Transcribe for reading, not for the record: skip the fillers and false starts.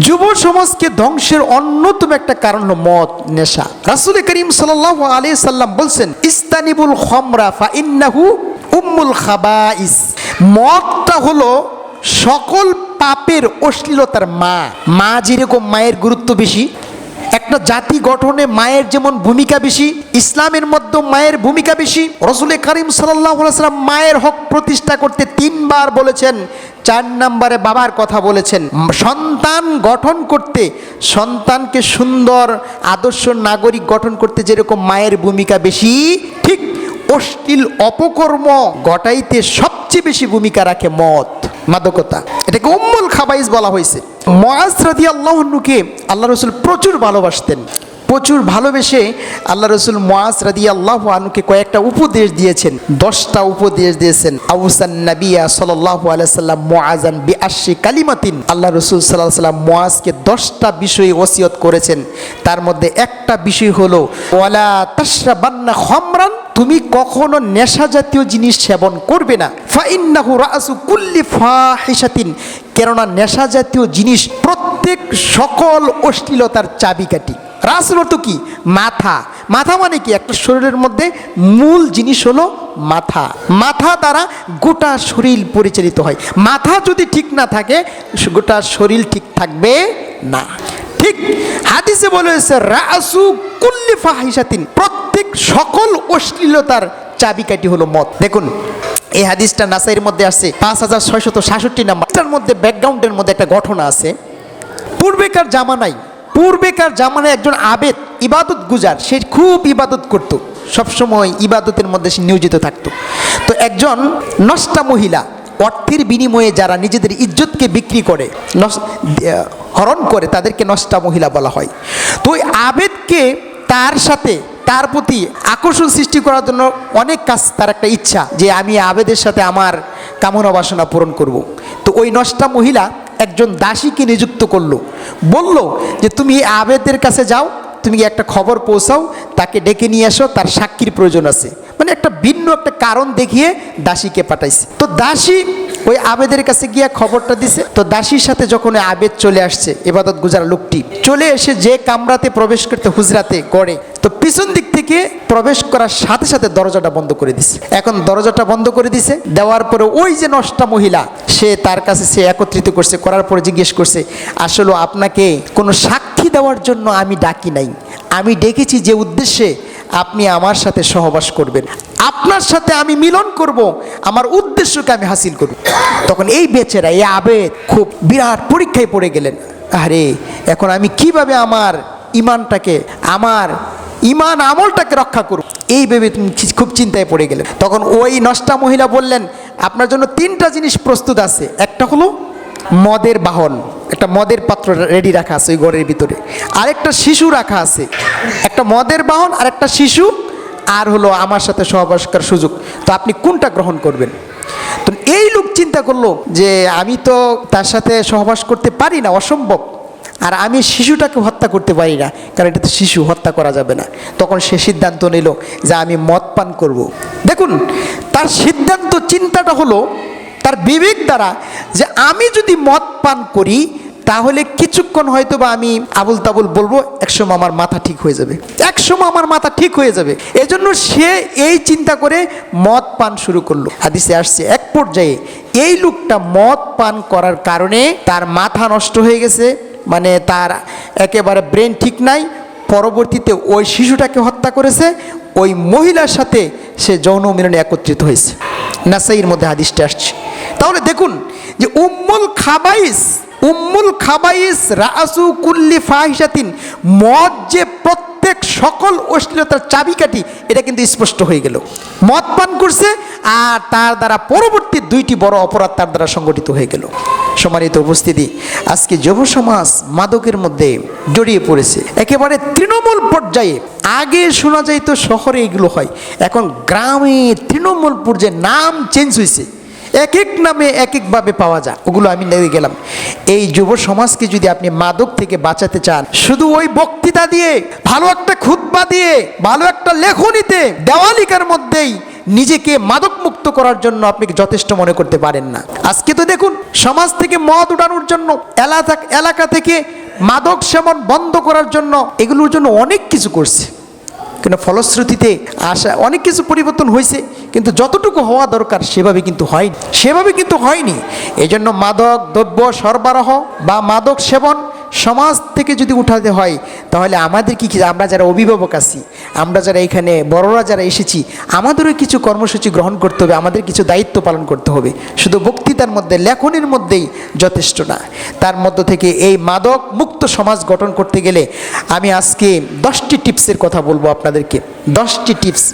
যুব সমাজকে ধ্বংসের অন্যতম একটা কারণ হলো মদ, নেশা। রাসূল করিম সাল্লাল্লাহু আলাইহি সাল্লাম বলছেন, ইস্তানিবুল খামরা ফা ইন্নাহু উম্মুল খাবাইস। মদটা হলো সকল পাপের, অশ্লীলতার মা। যেরকম মায়ের গুরুত্ব বেশি, একটা জাতি গঠনে মায়ের যেমন ভূমিকা বেশি, ইসলামের মধ্যে মায়ের ভূমিকা বেশি। রাসূল করিম সাল্লাল্লাহু আলাইহি সাল্লাম মায়ের হক প্রতিষ্ঠা করতে 3 বার বলেছেন। 4 নম্বরে বাবার কথা বলেছেন। সন্তান গঠন করতে, সন্তানকে সুন্দর আদর্শ নাগরিক গঠন করতে যেরকম মায়ের ভূমিকা বেশি, ঠিক অশ্লীল অপকর্ম ঘটাইতে সবচেয়ে বেশি ভূমিকা রাখে মদ, মাদকতা। এটাকে উম্মুল খাবাইস বলা হয়েছে। মুআজ রাদিয়াল্লাহু আনহুকে আল্লাহ রাসূল প্রচুর ভালোবাসতেন। প্রচুর ভালোবেসে আল্লাহ রাসূল মুআজ রাদিয়াল্লাহু আনহুকে কয়েকটা উপদেশ দিয়েছেন, 10টা উপদেশ দিয়েছেন। আউসান নবিয়া সাল্লাল্লাহু আলাইহি সাল্লাম মুআজান বিআশরি কালিমাতিন। আল্লাহ রাসূল সাল্লাল্লাহু আলাইহি সাল্লাম মুআজকে 10টা বিষয়ে ওসিয়ত করেছেন। তার মধ্যে একটা বিষয় হলো ওয়ালা তাশরাবান্না খামরান, তুমি কখনো নেশা জাতীয় জিনিস সেবন করবে না। ফাইন্নাহু রাসু কুল্লি ফাহিশাতিন, কেননা নেশা জাতীয় জিনিস প্রত্যেক সকল অশ্লীলতার চাবিকাঠি। রাসুল অর্থ কি? মাথা। মাথা মানে কি? একটা শরীরের মধ্যে মূল জিনিস হলো মাথা। মাথা দ্বারা গোটা শরীর পরিচালিত হয়। মাথা যদি ঠিক না থাকে, গোটা শরীর ঠিক থাকবে না। ঠিক হাদিসে বলা হয়েছে রাসু কুল্লি ফাহিশাতিন, প্রত্যেক সকল অশ্লীলতার চাবিকাঠি হলো মদ। দেখুন এই হাদিসটা নাসাইয়ের মধ্যে আছে 5666 নম্বর। এটার মধ্যে ব্যাকগ্রাউন্ডের মধ্যে একটা ঘটনা আছে। পূর্বেকার জামানায় একজন আবেদ, ইবাদত গুজার, সে খুব ইবাদত করত, সবসময় ইবাদতের মধ্যে সে নিয়োজিত থাকতো। তো একজন নষ্টা মহিলা, অর্থের বিনিময়ে যারা নিজেদের ইজ্জতকে বিক্রি করে, হরণ করে, তাদেরকে নষ্টা মহিলা বলা হয়। তো ওই আবেদকে তার প্রতি আকর্ষণ সৃষ্টি করার জন্য অনেক কাজ, তার একটা ইচ্ছা যে আমি আবেদের সাথে আমার কামনা বাসনা পূরণ করব। তো ওই নষ্টা মহিলা একজন দাসীকে নিযুক্ত করলো, বলল যে তুমি আবেদের কাছে যাও, তুমি একটা খবর পৌঁছাও, তাকে ডেকে নিয়ে আসো, তার সাক্ষীর প্রয়োজন আছে। মানে একটা ভিন্ন একটা কারণ দেখিয়ে দাসীকে পাঠাইছে। তো দাসী ওই আবেদের কাছে গিয়ে খবরটা দিছে। তো দাসীর সাথে যখন আবেদ চলে আসছে, ইবাদত গুজার লোকটি চলে এসে যে কামরাতে প্রবেশ করতে, হুজরাতে করে, তো পিছন দিক থেকে প্রবেশ করার সাথে সাথে দরজাটা বন্ধ করে দিছে। এখন দরজাটা বন্ধ করে দিছে, দেওয়ার পরে ওই যে নষ্টা মহিলা, সে তার কাছে সে একত্রিত করছে, করার পরে জিজ্ঞেস করছে, আসলে আপনাকে কোনো সাক্ষী দেওয়ার জন্য আমি ডাকি নাই, আমি ডেকেছি যে উদ্দেশ্যে আপনি আমার সাথে সহবাস করবেন, আপনার সাথে আমি মিলন করব, আমার উদ্দেশ্যকে আমি হাসিল করব। তখন এই বেচারা, এই আবেদ খুব বিরাট পরীক্ষায় পড়ে গেলেন। আরে এখন আমি কিভাবে আমার ইমানটাকে, আমার ইমান আমলটাকে রক্ষা করব, এই ভেবে খুব চিন্তায় পড়ে গেলেন। তখন ওই নষ্টা মহিলা বললেন, আপনার জন্য 3টা জিনিস প্রস্তুত আছে। একটা হলো মদের বাহন, একটা মদের পাত্র রেডি রাখা আছে ওই ঘরের ভিতরে, আরেকটা শিশু রাখা আছে। একটা মদের বাহন, আর একটা শিশু, আর হলো আমার সাথে সহবাস করার সুযোগ। তো আপনি কোনটা গ্রহণ করবেন? তো এই লোক চিন্তা করলো যে আমি তো তার সাথে সহবাস করতে পারি না, অসম্ভব, আর আমি শিশুটাকে হত্যা করতে পারি না, কারণ এটা তো শিশু, হত্যা করা যাবে না। তখন সে সিদ্ধান্ত নিল যে আমি মদ পান করব। দেখুন তার সিদ্ধান্ত, চিন্তাটা হলো তার বিবেক দ্বারা, যে আমি যদি মদ পান করি তাহলে কিছুক্ষণ হয়তো বা আমি আবুল তাবুল বলবো, একসময় আমার মাথা ঠিক হয়ে যাবে, এজন্য সে এই চিন্তা করে মদ পান শুরু করলো। হাদিসে আসছে এক পর্যায়ে এই লোকটা মদ পান করার কারণে তার মাথা নষ্ট হয়ে গেছে, মানে তার একেবারে ব্রেন ঠিক নাই। পরবর্তীতে ওই শিশুটাকে হত্যা করেছে, ওই মহিলার সাথে সে যৌন মিলনে একত্রিত হয়েছে। নাসাইর মধ্যে হাদিসটা আসছে। তাহলে দেখুন যে উম্মুল খাবাইস রাসু কুল্লি ফাহিশাতিন, মদ যে প্রত্যেক সকল অশ্লীলতার চাবিকাঠি, এটা কিন্তু স্পষ্ট হয়ে গেল। মদ পান করছে, আর তার দ্বারা পরবর্তী 2টি বড় অপরাধ তার দ্বারা সংগঠিত হয়ে গেল। সম্মানিত উপস্থিতি, আজকে যুব সমাজ মাদকের মধ্যে জড়িয়ে পড়েছে একেবারে তৃণমূল পর্যায়ে। আগে শোনা যায় তো শহরে এগুলো হয়, এখন গ্রামে তৃণমূল পর্যায়ে নাম চেঞ্জ হয়েছে, এক এক নামে এক একভাবে পাওয়া যায়। ওগুলো আমি নিয়ে গেলাম। এই যুব সমাজকে যদি আপনি মাদক থেকে বাঁচাতে চান, শুধু ওই বক্তৃতা দিয়ে, ভালো একটা খুতবা দিয়ে, ভালো একটা লেখনীতে, দেওয়ালিকার মধ্যেই নিজেকে মাদক মুক্ত করার জন্য আপনি যথেষ্ট মনে করতে পারেন না। আজকে তো দেখুন, সমাজ থেকে মদ উঠানোর জন্য, এলাকা থেকে মাদক সেবন বন্ধ করার জন্য, এগুলোর জন্য অনেক কিছু করছে, কিন্তু ফলশ্রুতিতে অনেক কিছু পরিবর্তন হয়েছে, কিন্তু যতটুকু হওয়া দরকার সেভাবে কিন্তু হয়নি। এই জন্য মাদক দ্রব্য সরবরাহ বা মাদক সেবন সমাজ থেকে যদি উঠাতে হয়, তাহলে আমাদের কি আমরা যারা অভিভাবক আছি, আমরা যারা এখানে বড়রা যারা এসেছি, আমাদেরও কিছু কর্মসূচি গ্রহণ করতে হবে, আমাদের কিছু দায়িত্ব পালন করতে হবে। শুধু বক্তৃতার মধ্যে, লেখনের মধ্যেই যথেষ্ট না। তার মধ্য থেকে এই মাদক মুক্ত সমাজ গঠন করতে গেলে আমি আজকে 10টি টিপসের কথা বলবো আপনাদেরকে। 10টি টিপস।